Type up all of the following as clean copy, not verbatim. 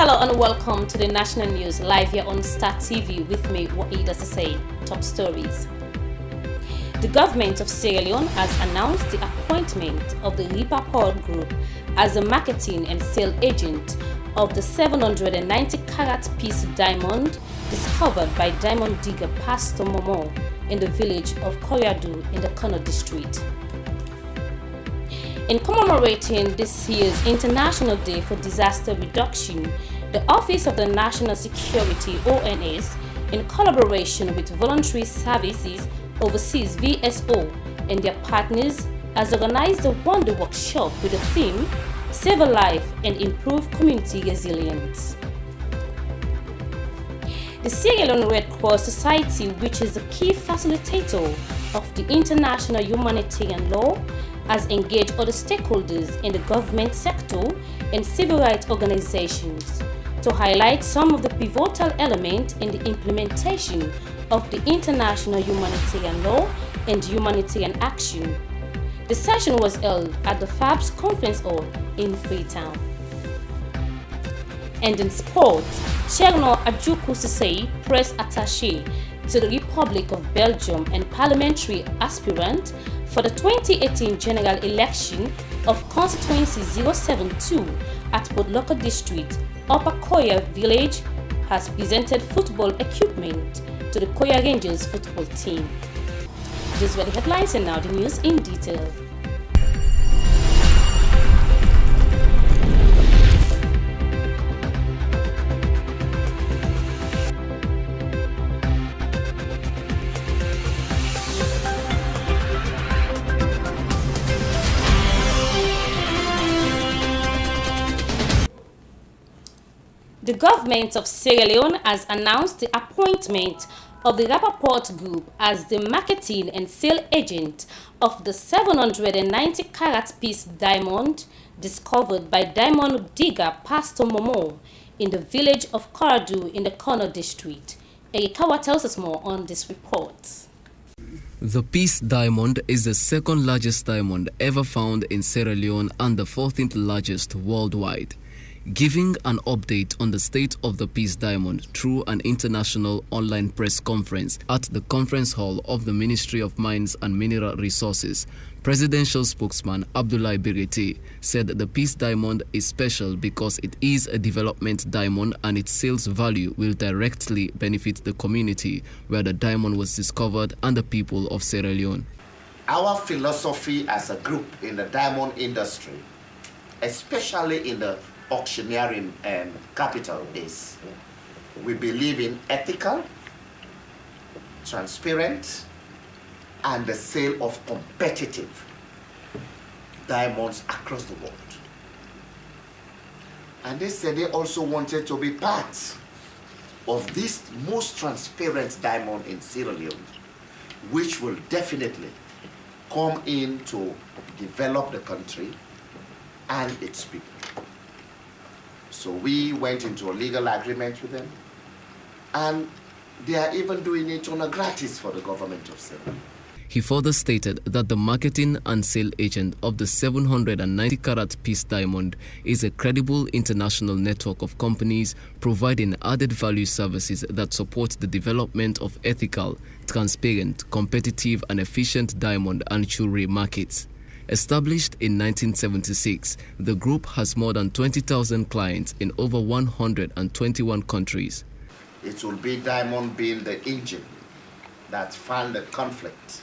Hello and welcome to the national news live here on Star TV with me, Waida Sasay. Top stories. The government of Sierra Leone has announced the appointment of the Ripa Pearl Group as the marketing and sale agent of the 790-carat piece diamond discovered by diamond digger Pastor Momo in the village of Koyadu in the Kano district. In commemorating this year's International Day for Disaster Reduction, the Office of the National Security (ONS), in collaboration with Voluntary Services Overseas (VSO) and their partners, has organized a wonder workshop with the theme Save a Life and Improve Community Resilience. The Sierra Leone Red Cross Society, which is a key facilitator of the international humanitarian law, has engaged other stakeholders in the government sector and civil rights organizations to highlight some of the pivotal elements in the implementation of the international humanitarian law and humanitarian action. The session was held at the FABS Conference Hall in Freetown. And in sport, Cherno Adjoukou Sisei, press attaché to the Republic of Belgium and parliamentary aspirant for the 2018 general election of Constituency 072 at Podloko District, Upper Koya Village, has presented football equipment to the Koya Rangers football team. These were the headlines, and now the news in detail. The government of Sierra Leone has announced the appointment of the Ripa Pearl Group as the marketing and sale agent of the 790-carat piece diamond discovered by diamond digger Pastor Momo in the village of Koyadu in the Kano district. Erikawa tells us more on this report. The Peace Diamond is the second largest diamond ever found in Sierra Leone and the 14th largest worldwide. Giving an update on the state of the Peace Diamond through an international online press conference at the conference hall of the Ministry of Mines and Mineral Resources, presidential spokesman Abdoulaye Birete said that the Peace Diamond is special because it is a development diamond and its sales value will directly benefit the community where the diamond was discovered and the people of Sierra Leone. Our philosophy as a group in the diamond industry, especially in the auctioneering capital, is we believe in ethical, transparent, and the sale of competitive diamonds across the world. And they said they also wanted to be part of this most transparent diamond in Sierra Leone, which will definitely come in to develop the country and its people. So we went into a legal agreement with them, and they are even doing it on a gratis for the government of Sierra Leone. He further stated that the marketing and sale agent of the 790-carat piece diamond is a credible international network of companies providing added value services that support the development of ethical, transparent, competitive and efficient diamond and jewelry markets. Established in 1976, the group has more than 20,000 clients in over 121 countries. It will be diamond being the engine that fanned the conflict,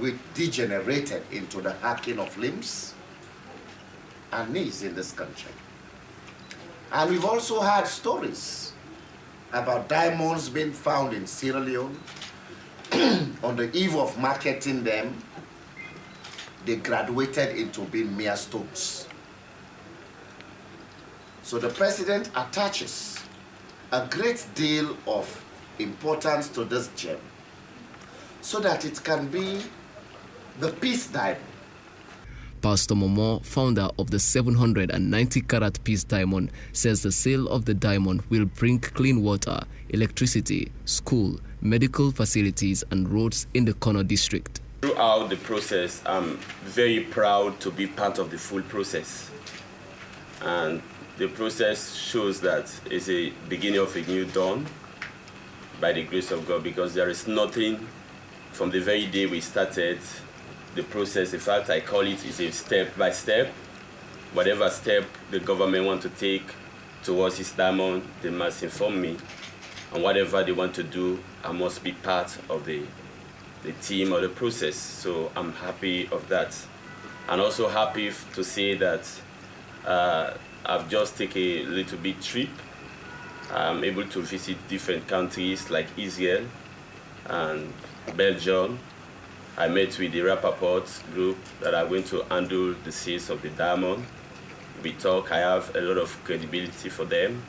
which degenerated into the hacking of limbs and knees in this country. And we've also had stories about diamonds being found in Sierra Leone. On the eve of marketing them, they graduated into being mere stones. So the president attaches a great deal of importance to this gem so that it can be the peace diamond. Pastor Momo, founder of the 790-carat piece diamond, says the sale of the diamond will bring clean water, electricity, school, medical facilities and roads in the Kano district. Throughout the process, I'm very proud to be part of the full process. And the process shows that it's a beginning of a new dawn by the grace of God, because there is nothing from the very day we started the process. In fact, I call it is a step by step. Whatever step the government want to take towards this diamond, they must inform me. And whatever they want to do, I must be part of the team or the process. So I'm happy of that. And also happy to say that I've just taken a little bit trip. I'm able to visit different countries like Israel and Belgium. I met with the Rappaport group that are going to handle the sales of the diamond. We talk, I have a lot of credibility for them.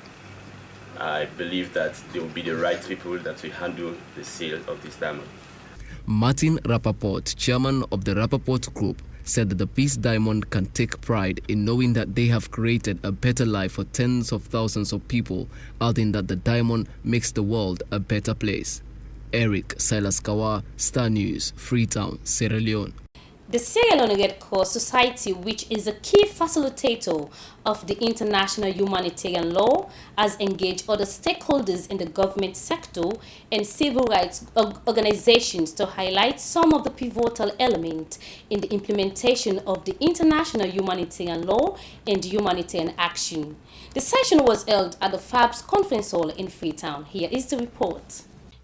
I believe that they will be the right people that will handle the sale of this diamond. Martin Rappaport, chairman of the Rappaport Group, said that the Peace Diamond can take pride in knowing that they have created a better life for tens of thousands of people, adding that the diamond makes the world a better place. Eric Silas Kawa, Star News, Freetown, Sierra Leone. The Sierra Leone Red Cross Society, which is a key facilitator of the international humanitarian law, has engaged other stakeholders in the government sector and civil rights organizations to highlight some of the pivotal elements in the implementation of the international humanitarian law and humanitarian action. The session was held at the FABS Conference Hall in Freetown. Here is the report.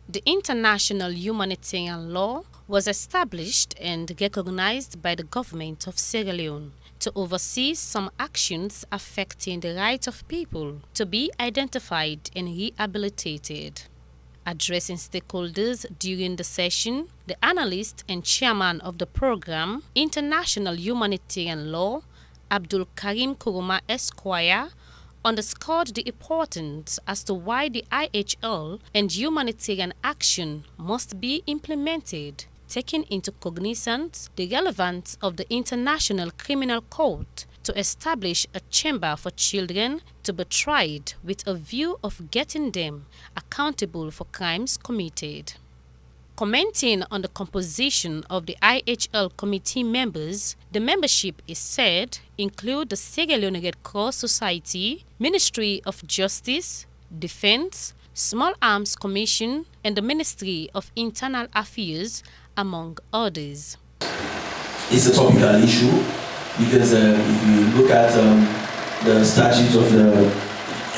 The international humanitarian law was established and recognized by the government of Sierra Leone to oversee some actions affecting the rights of people to be identified and rehabilitated. Addressing stakeholders during the session, the analyst and chairman of the program, International Humanitarian Law, Abdul Karim Kuruma Esquire, underscored the importance as to why the IHL and humanitarian action must be implemented, taking into cognizance the relevance of the International Criminal Court to establish a chamber for children to be tried with a view of getting them accountable for crimes committed. Commenting on the composition of the IHL committee members, the membership is said include the Sierra Leone Red Cross Society, Ministry of Justice, Defense, Small Arms Commission, and the Ministry of Internal Affairs, among others. It's a topical issue because if you look at the statutes of the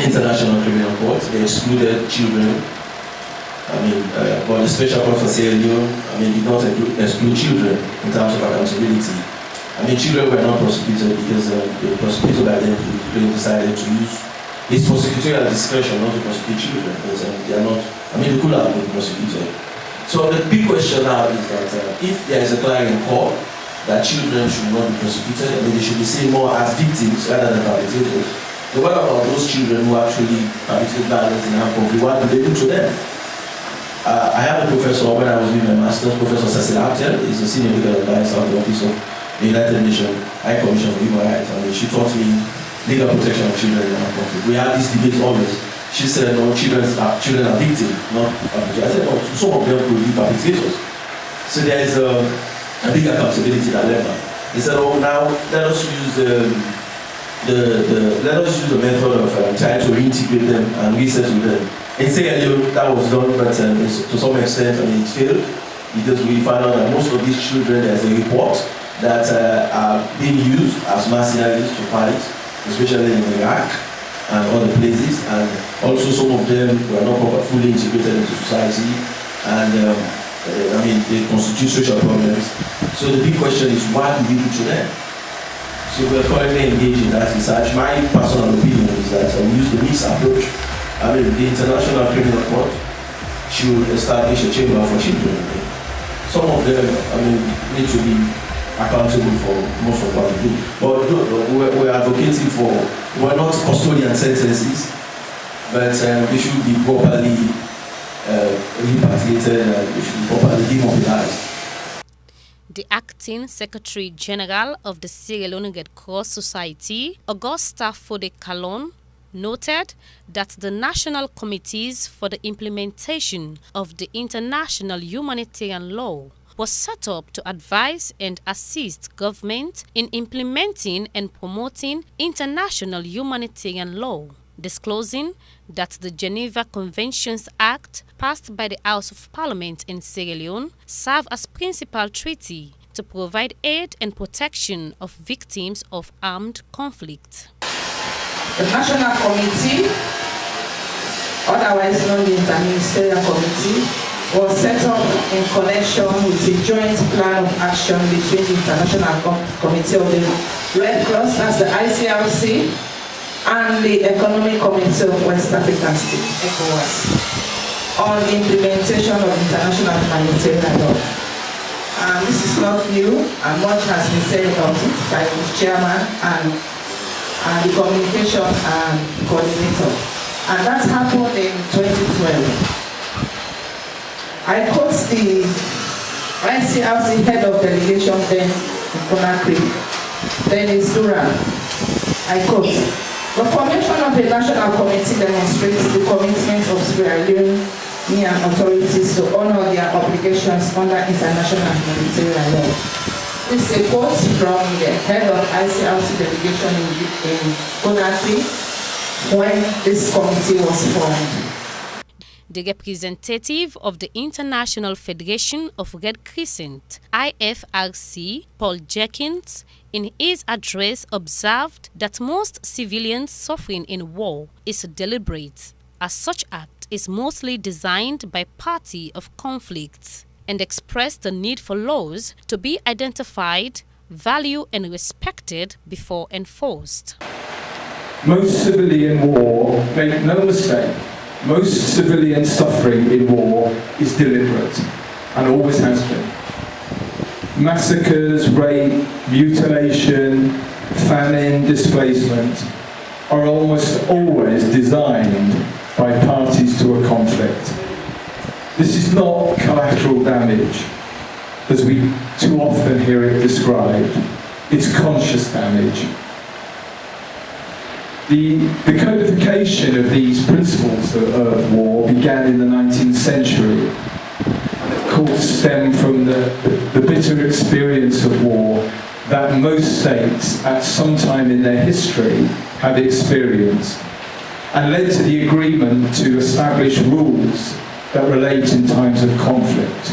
International Criminal Court, they excluded children. But the Special Court for Sierra Leone, did not exclude children in terms of accountability. Children were not prosecuted because the prosecutor by then decided to use his prosecutorial discretion not to prosecute children because they are not, they could have been prosecuted. So the big question now is that if there is a clarion call that children should not be prosecuted, they should be seen more as victims rather than perpetrators. So what about those children who actually perpetrate violence in our country? What do they do to them? I had a professor when I was doing my master's, Professor Cecil Aptel, is a senior legal advisor of the Office of the United Nations High Commission for Human Rights. She taught me legal protection of children in our country. We had this debate always. She said, no, children are victims, not perpetrators. I said, no, some of them could be perpetrators. So there is a big accountability dilemma. They said, oh, now let us use the method of trying to reintegrate them and resettle them. In Sierra Leone, that was done, but to some extent, it failed because we found out that most of these children, there's a report that are being used as mercenaries to fight, especially in Iraq and other places, and also some of them were not fully integrated into society, and they constitute social problems. So the big question is, what do we do to them? So we're currently engaged in that research. My personal opinion is that we use the mixed approach. The International Criminal Court should establish a chamber for children. Some of them, need to be accountable for most of what they do. But we're advocating for, we're not custodian sentences, but they should be properly repatriated and they should be properly demobilized. The acting Secretary General of the Sierra Leone Red Cross Society, Augusta Fode Kalon, noted that the national committees for the implementation of the international humanitarian law was set up to advise and assist government in implementing and promoting international humanitarian law, disclosing that the Geneva Conventions Act, passed by the House of Parliament in Sierra Leone, serve as principal treaty to provide aid and protection of victims of armed conflict. The National Committee, otherwise known as the Interministerial Committee, was set up in connection with a joint plan of action between the International Committee of the Red Cross, that's the ICRC, and the Economic Committee of West African States, ECOWAS, on the implementation of international humanitarian law. This is not new, and much has been said about it by the chairman and the communication coordinator. And that happened in 2012. I quote the ICRC head of delegation then in Conakry, Dennis Duran. I quote, "The formation of the National Committee demonstrates the commitment of Sierra Leonean authorities to honor their obligations under international humanitarian law." This is a quote from the head of ICRC delegation in Conakry when this committee was formed. The representative of the International Federation of Red Crescent, IFRC, Paul Jenkins, in his address observed that most civilians suffering in war is deliberate, as such act is mostly designed by party of conflicts, and expressed the need for laws to be identified, valued and respected before enforced. Most civilian war, make no mistake, most civilian suffering in war is deliberate and always has been. Massacres, rape, mutilation, famine, displacement are almost always designed by parties to a conflict. This is not collateral damage, as we too often hear it described. It's conscious damage. The codification of these principles of war began in the 19th century, and of course stem from the bitter experience of war that most states at some time in their history have experienced, and led to the agreement to establish rules that relate in times of conflict.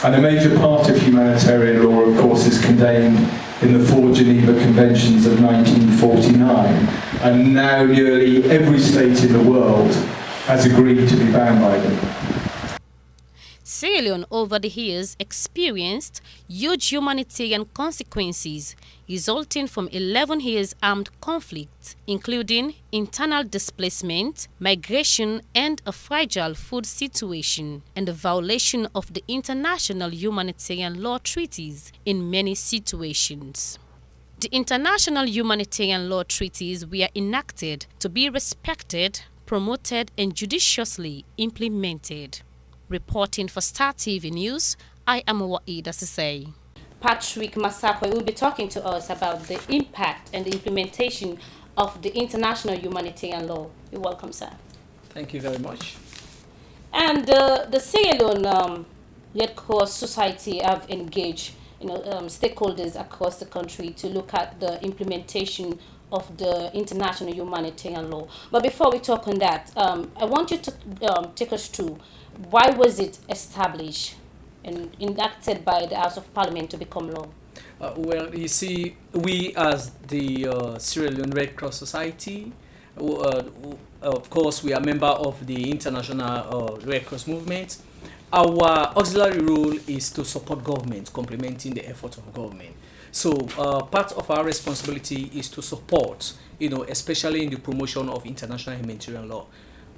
And a major part of humanitarian law, of course, is contained in the four Geneva Conventions of 1949, and now nearly every state in the world has agreed to be bound by them. Sierra Leone over the years experienced huge humanitarian consequences resulting from 11 years armed conflict, including internal displacement, migration and a fragile food situation, and the violation of the international humanitarian law treaties in many situations. The international humanitarian law treaties were enacted to be respected, promoted and judiciously implemented. Reporting for Star TV News, I am Waida Sisay. Patrick Masakwe will be talking to us about the impact and the implementation of the international humanitarian law. You're welcome, sir. Thank you very much. And the Sierra Leone Red Cross Society have engaged stakeholders across the country to look at the implementation of the international humanitarian law. But before we talk on that, I want you to take us through why was it established and enacted by the House of Parliament to become law? Well, you see, we as the Sierra Leone Red Cross Society, of course, we are a member of the International Red Cross Movement. Our auxiliary role is to support government, complementing the efforts of government. So part of our responsibility is to support, especially in the promotion of international humanitarian law.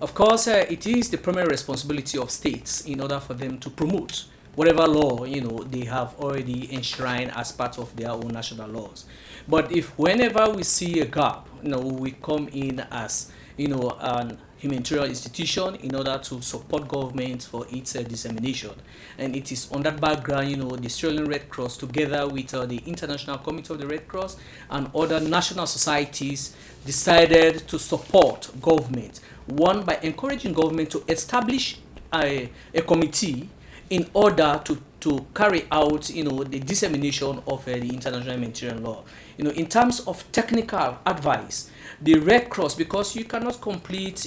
Of course, it is the primary responsibility of states in order for them to promote whatever law, they have already enshrined as part of their own national laws. But if whenever we see a gap, we come in as, an humanitarian institution in order to support government for its dissemination. And it is on that background, the Sierra Leone Red Cross, together with the International Committee of the Red Cross and other national societies, decided to support government. One, by encouraging government to establish a committee in order to carry out, the dissemination of the international humanitarian law. In terms of technical advice, the Red Cross, because you cannot complete,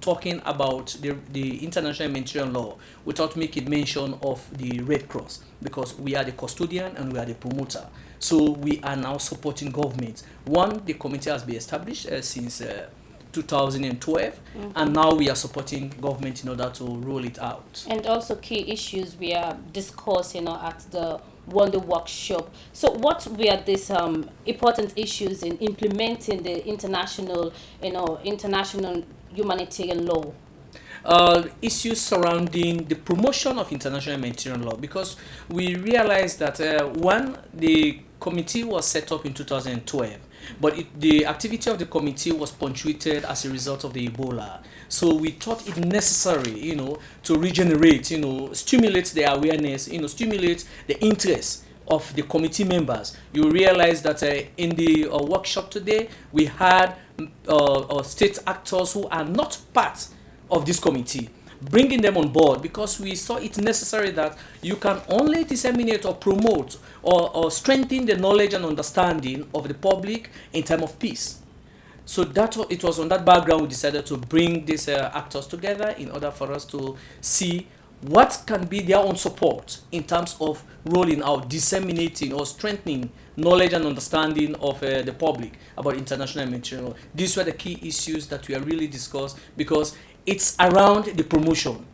talking about the international humanitarian law without making mention of the Red Cross, because we are the custodian and we are the promoter. So we are now supporting government. One, the committee has been established since 2012, and now we are supporting government in order to roll it out. And also key issues we are discussing, at the Wonder Workshop. So what were these important issues in implementing the international humanitarian law? Issues surrounding the promotion of international humanitarian law, because we realized that the committee was set up in 2012, but the activity of the committee was punctuated as a result of the Ebola. So we thought it necessary, to regenerate, stimulate the awareness, stimulate the interest of the committee members. You realize that in the workshop today, we had state actors who are not part of this committee, bringing them on board, because we saw it necessary that you can only disseminate or promote or strengthen the knowledge and understanding of the public in time of peace. So it was on that background we decided to bring these actors together in order for us to see what can be their own support in terms of rolling out, disseminating or strengthening knowledge and understanding of the public about international humanitarian law. These were the key issues that we are really discussed, because it's around the promotion,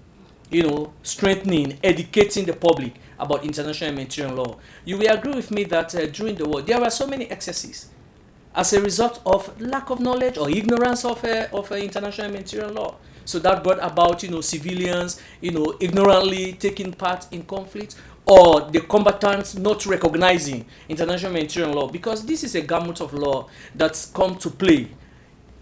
strengthening, educating the public about international humanitarian law. You will agree with me that during the war, there were so many excesses as a result of lack of knowledge or ignorance of international humanitarian law. So that brought about, civilians, ignorantly taking part in conflict, or the combatants not recognizing international humanitarian law, because this is a gamut of law that's come to play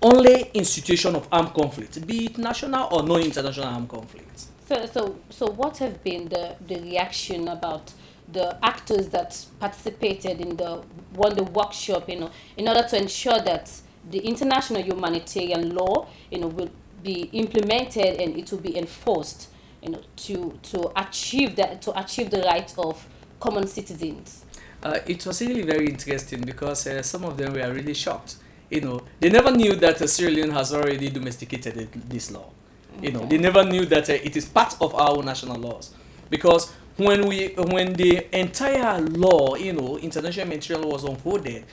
only in situation of armed conflict, be it national or non-international armed conflict. So what have been the reaction about the actors that participated in the Wonder Workshop, in order to ensure that the international humanitarian law, will be implemented and it will be enforced, to achieve the rights of common citizens? It was really very interesting, because some of them were really shocked. They never knew that Sierra Leone has already domesticated this law. They never knew that it is part of our national laws, because when the entire law, international humanitarian law was unfolded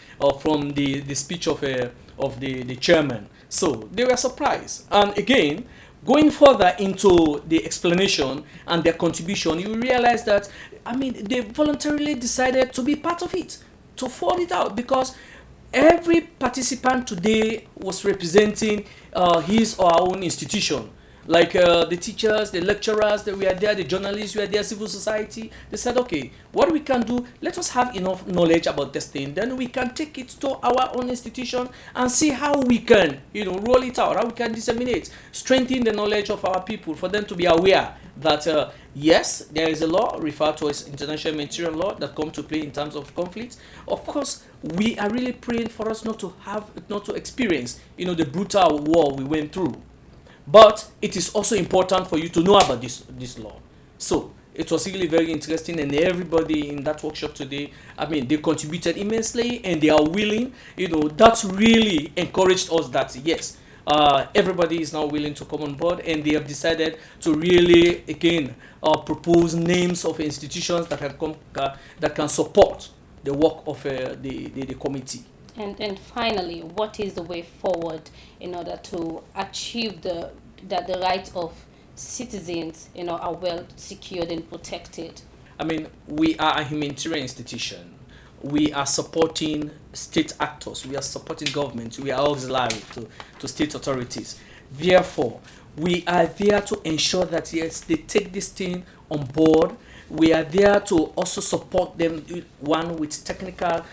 from the speech of the chairman, so they were surprised. And again, going further into the explanation and their contribution, you realize that they voluntarily decided to be part of it, to fold it out, because every participant today was representing his or her own institution. Like the teachers, the lecturers that were there, the journalists were there, civil society. They said, okay, what we can do, let us have enough knowledge about this thing. Then we can take it to our own institution and see how we can, roll it out, how we can disseminate, strengthen the knowledge of our people, for them to be aware that, yes, there is a law referred to as international humanitarian law that come to play in terms of conflict. Of course, we are really praying for us not to experience, the brutal war we went through. But it is also important for you to know about this law. So it was really very interesting, and everybody in that workshop today, they contributed immensely, and they are willing. That really encouraged us that yes, everybody is now willing to come on board, and they have decided to really again propose names of institutions that can support the work of the committee. And finally, what is the way forward in order to achieve that the rights of citizens, are well secured and protected? We are a humanitarian institution. We are supporting state actors. We are supporting government. We are auxiliary to state authorities. Therefore, we are there to ensure that yes, they take this thing on board. We are there to also support them, with technical,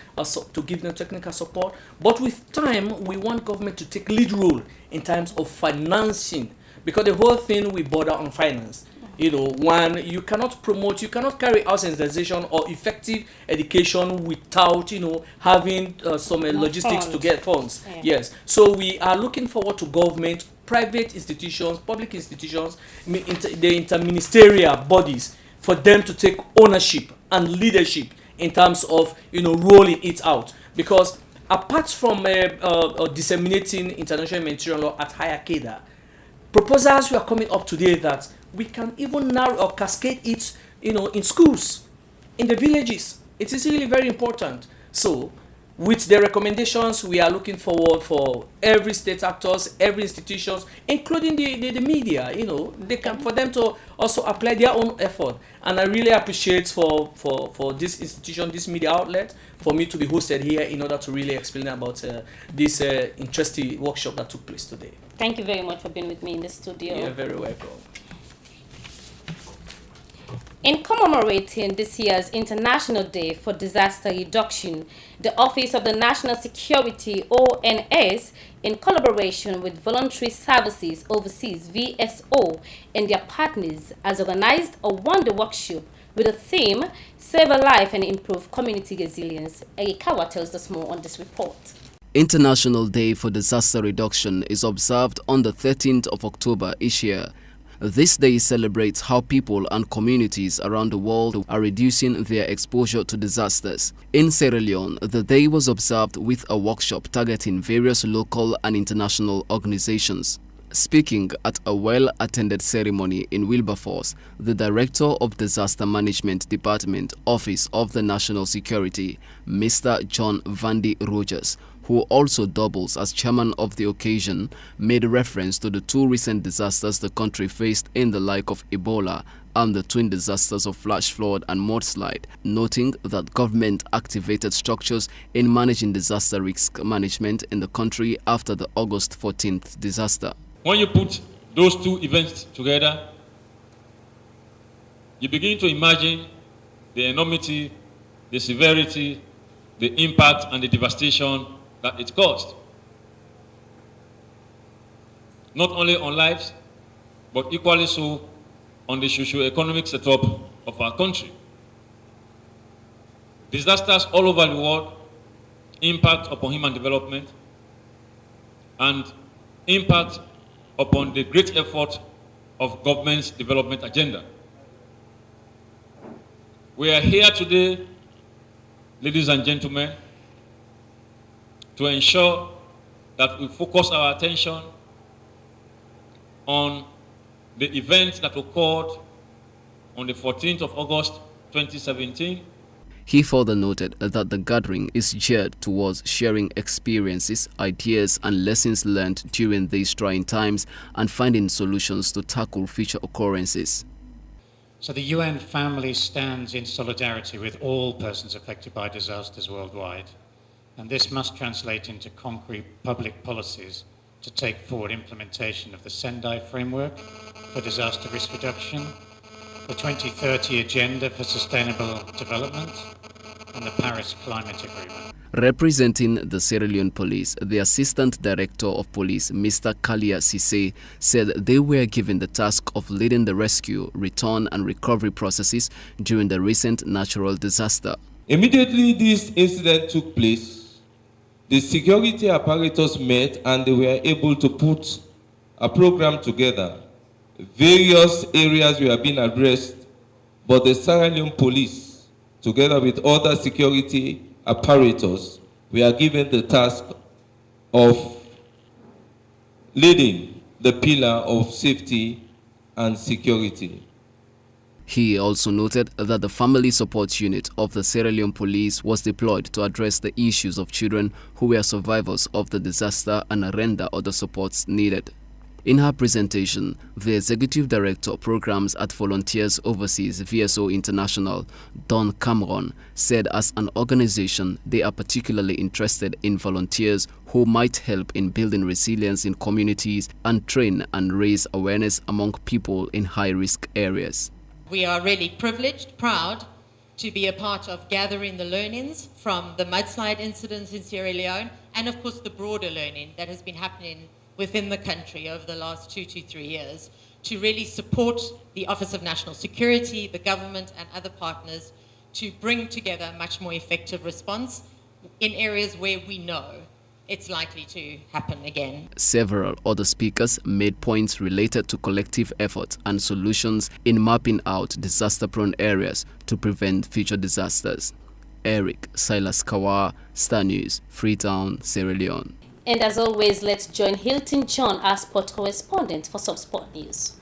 to give them technical support. But with time, we want government to take lead role in terms of financing, because the whole thing we border on finance. You cannot promote, you cannot carry out sensitization or effective education without, having some logistics to get funds. Yeah. Yes. So we are looking forward to government, private institutions, public institutions, the interministerial bodies, for them to take ownership and leadership in terms of rolling it out. Because apart from disseminating international humanitarian law at higher cadre, proposals were coming up today that we can even narrow or cascade it in schools, in the villages. It is really very important. So with the recommendations, we are looking forward for every state actors, every institutions, including the media, for them to also apply their own effort. And I really appreciate for this institution, this media outlet, for me to be hosted here in order to really explain about this interesting workshop that took place today. Thank you very much for being with me in the studio. You're very welcome. In commemorating this year's International Day for Disaster Reduction, the Office of the National Security, ONS, in collaboration with Voluntary Services Overseas, VSO, and their partners, has organized a one-day workshop with the theme, Save a Life and Improve Community Resilience. Erikawa tells us more on this report. International Day for Disaster Reduction is observed on the 13th of October each year. This day celebrates how people and communities around the world are reducing their exposure to disasters. In Sierra Leone, the day was observed with a workshop targeting various local and international organizations. Speaking at a well-attended ceremony in Wilberforce, the Director of Disaster Management Department, Office of the National Security, Mr. John Vandy Rogers, who also doubles as chairman of the occasion, made reference to the two recent disasters the country faced in the like of Ebola and the twin disasters of flash flood and mudslide, noting that government activated structures in managing disaster risk management in the country after the August 14th disaster. When you put those two events together, you begin to imagine the enormity, the severity, the impact and the devastation that it caused. Not only on lives, but equally so on the socio-economic setup of our country. Disasters all over the world impact upon human development and impact upon the great effort of government's development agenda. We are here today, ladies and gentlemen, to ensure that we focus our attention on the events that occurred on the 14th of August 2017. He further noted that the gathering is geared towards sharing experiences, ideas and lessons learned during these trying times and finding solutions to tackle future occurrences. So the UN family stands in solidarity with all persons affected by disasters worldwide, and this must translate into concrete public policies to take forward implementation of the Sendai Framework for Disaster Risk Reduction, the 2030 Agenda for Sustainable Development, and the Paris Climate Agreement. Representing the Sierra Leone Police, the Assistant Director of Police, Mr. Kalia Sise, said they were given the task of leading the rescue, return and recovery processes during the recent natural disaster. Immediately this incident took place, the security apparatus met and they were able to put a program together. Various areas were being addressed, but the Sierra Leone Police, together with other security apparatus, we are given the task of leading the pillar of safety and security. He also noted that the Family Support Unit of the Sierra Leone Police was deployed to address the issues of children who were survivors of the disaster and render other supports needed. In her presentation, the Executive Director of Programs at Volunteers Overseas VSO International, Don Cameron, said as an organization they are particularly interested in volunteers who might help in building resilience in communities and train and raise awareness among people in high-risk areas. We are really privileged, proud to be a part of gathering the learnings from the mudslide incidents in Sierra Leone and of course the broader learning that has been happening within the country over the last 2 to 3 years to really support the Office of National Security, the government and other partners to bring together a much more effective response in areas where we know it's likely to happen again. Several other speakers made points related to collective efforts and solutions in mapping out disaster-prone areas to prevent future disasters. Eric Silas Kawa, Star News, Freetown, Sierra Leone. And as always, let's join Hilton John, our sport correspondent, for some sport news.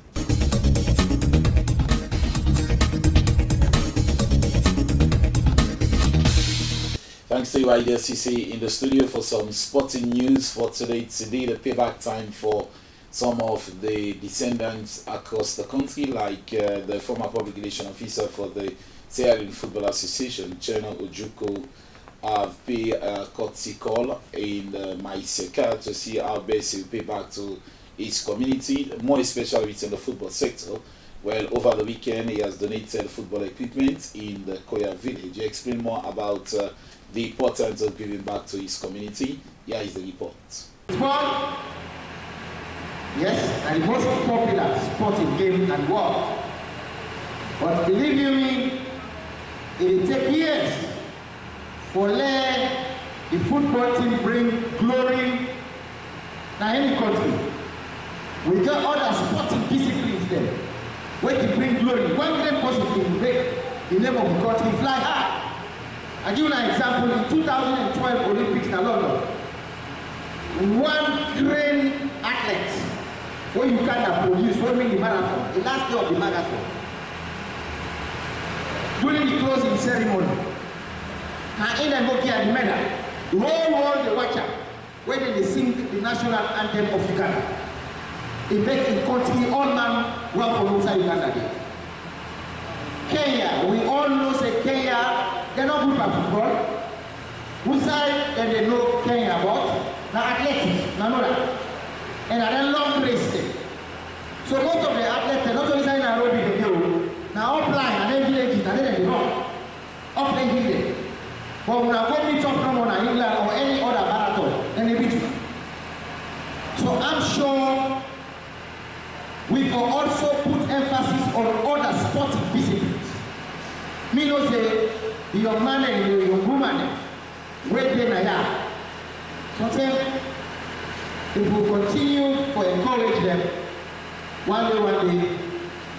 Thanks to you, IDSCC, in the studio for some sporting news for today. It's indeed a payback time for some of the descendants across the country, like the former public relation officer for the Sierra Leone Football Association, Cheno Ojukwu, pay a courtesy call in Maiseka to see how best he will pay back to his community, more especially within the football sector. Well, over the weekend, he has donated football equipment in the Koya village. He explained more about the importance of giving back to his community. Here is the report. Sport, yes, and the most popular sporting game in the world. But believe you me, it will take years for let the football team bring glory to any country. We got other sporting disciplines there, where to bring glory. One great person can break the name of the country, fly high. I give you an example. In 2012 Olympics in London, one great athlete, where you can produce, swimming the marathon, the last day of the marathon, during the closing ceremony, and in and go get the medal. The whole world they watch out, where they sing the national anthem of Uganda. They make a country all man well for outside Uganda there. Kenya, we all know say Kenya, they're not good at football. Outside and they know Kenya about now athletics, now know that. And then long race there. So most of the athletes, not only in Nairobi, they do. Now upline and then villages and then they run. Upline village. But when I go meet up from England or any other marathon, then they beat you. So I'm sure we will also put emphasis on other sporting disciplines. Me know say the young man and the young woman where they are. Sometimes if we continue to encourage them, one day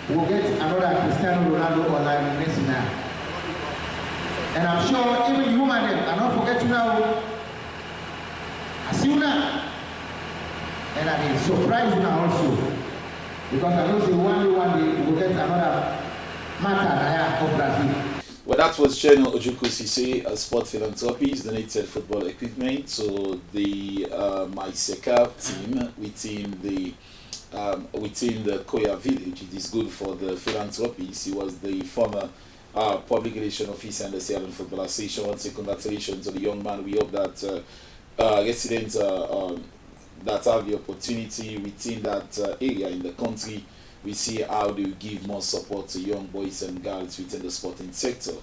we'll get another Cristiano Ronaldo or Lionel Messi now. And I'm sure even the woman and don't forget to now, I see you now. And I'm surprised now also. Because I know say one day we'll get another matter of Brazil. Well, that was Cheno Ojukwu Sise, a sport philanthropist, donated football equipment to the Maiseka team within the Koya village. It is good for the philanthropist. He was the former public relation officer in the Sierra Leone Football Association. I want to say congratulations to the young man. We hope that residents that have the opportunity within that area in the country, we see how they give more support to young boys and girls within the sporting sector.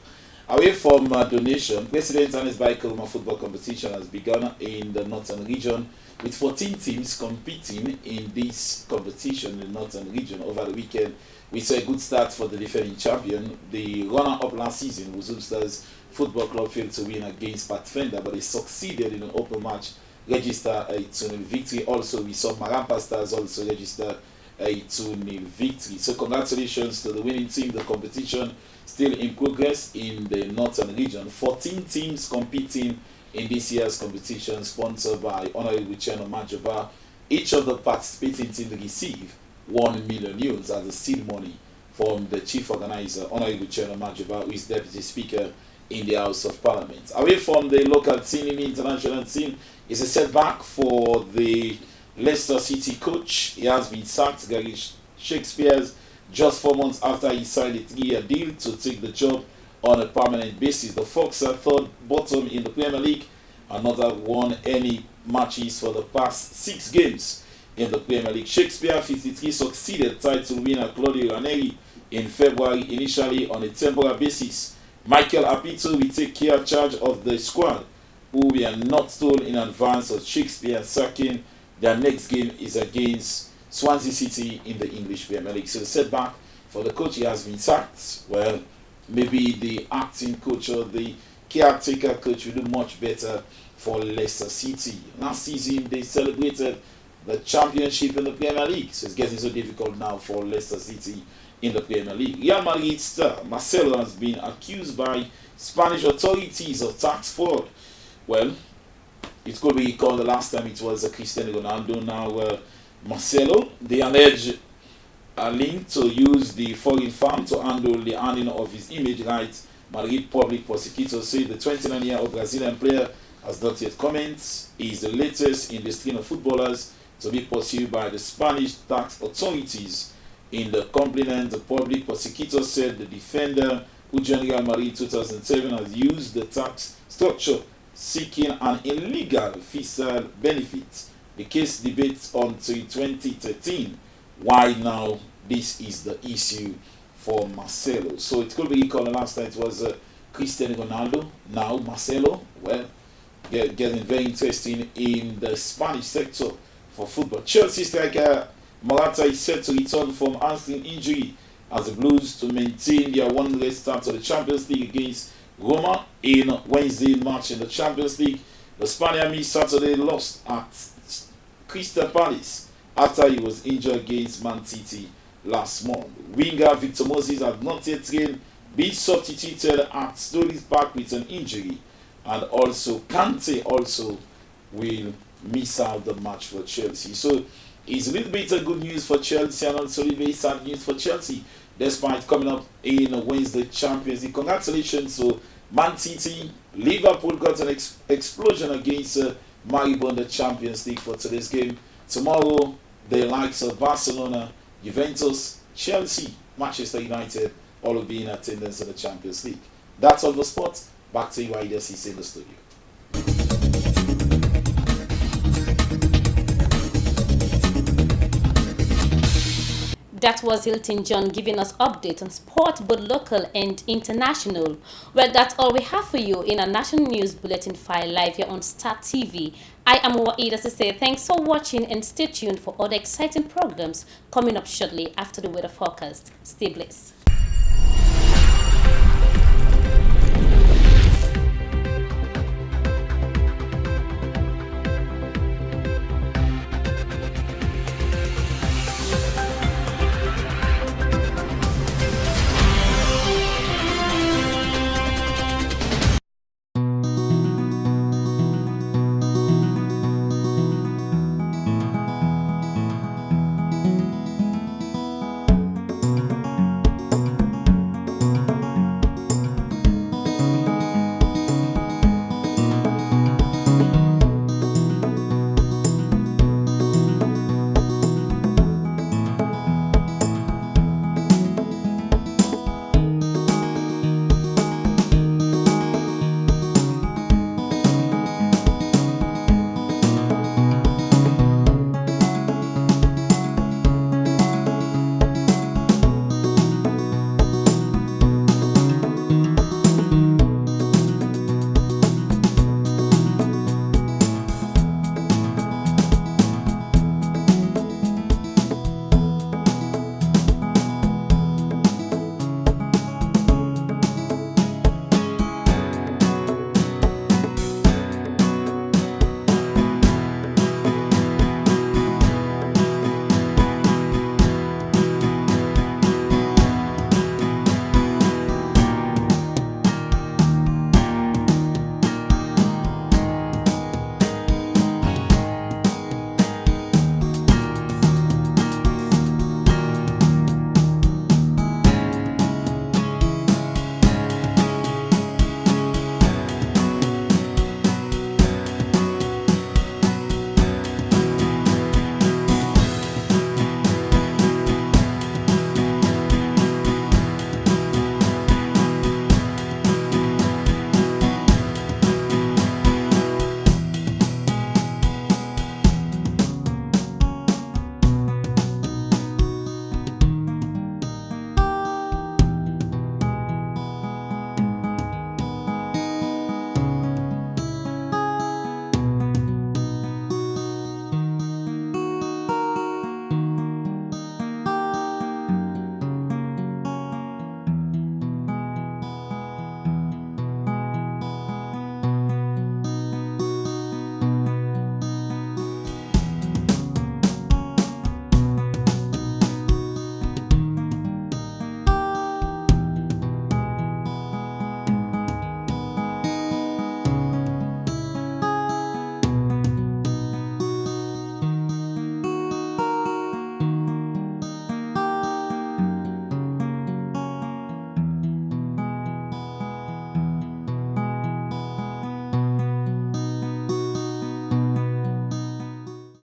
Away from donation, President Ernest Bai Koroma football competition has begun in the northern region with 14 teams competing in this competition in the northern region. Over the weekend, we saw a good start for the defending champion. The runner-up last season was Ulster's Football Club failed to win against Pathfinder, but they succeeded in an open match, register a 2-0 victory. Also, we saw Marampa Stars also register a 2-0 victory. So congratulations to the winning team. The competition still in progress in the northern region. 14 teams competing in this year's competition, sponsored by Honorable Cheno Majova. Each of the participating teams receive €1 million as the seed money from the chief organizer, Honorable Cheno Majova, who is deputy speaker in the House of Parliament. Away from the local team, the international team is a setback for the Leicester City coach. He has been sacked. Gary Shakespeare, just 4 months after he signed a 3-year deal to take the job on a permanent basis. The Fox are third bottom in the Premier League, another won any matches for the past 6 games in the Premier League. Shakespeare 53 succeeded title winner Claudio Ranieri in February, initially on a temporary basis. Michael Apito will take charge of the squad, who we are not told in advance of Shakespeare sacking. Their next game is against Swansea City in the English Premier League. So the setback for the coach, he has been sacked. Well, maybe the acting coach or the caretaker coach will do much better for Leicester City. Last season, they celebrated the championship in the Premier League, so it's getting so difficult now for Leicester City in the Premier League. Real Madrid star Marcelo has been accused by Spanish authorities of tax fraud. Well, it could be recalled the last time it was Cristiano Ronaldo. Now Marcelo, they allege a link to use the foreign firm to handle the handling of his image rights. Madrid public prosecutors say the 29-year-old Brazilian player has not yet commented. He is the latest in the string of footballers to be pursued by the Spanish tax authorities. In the complaint, the public prosecutor said the defender, who joined Real Madrid in 2007, has used the tax structure seeking an illegal fiscal benefit. The case debates until 2013. Why now this is the issue for Marcelo? So it could be recalled last time it was Cristiano Ronaldo. Now Marcelo, well, getting very interesting in the Spanish sector for football. Chelsea striker Morata is set to return from hamstring injury as the Blues to maintain their one-leg start to the Champions League against Roma in Wednesday match in the Champions League. The Spaniard missed Saturday lost at Crystal Palace after he was injured against Man City last month. Winger Victor Moses had not yet been substituted at Stones Park with an injury, and also Kante also will miss out the match for Chelsea. So it's a little bit of good news for Chelsea and also a little bit sad news for Chelsea despite coming up in Wednesday Champions League. Congratulations to Man City. Liverpool got an explosion against Maribor in the Champions League for today's game. Tomorrow, the likes of Barcelona, Juventus, Chelsea, Manchester United all will be in attendance in the Champions League. That's all for sports. Back to you, IDSC in the studio. That was Hilton John giving us updates on sport, both local and international. Well, that's all we have for you in our national news bulletin file live here on Star TV. I am Waida Sise. Thanks for watching and stay tuned for other exciting programs coming up shortly after the weather forecast. Stay blessed.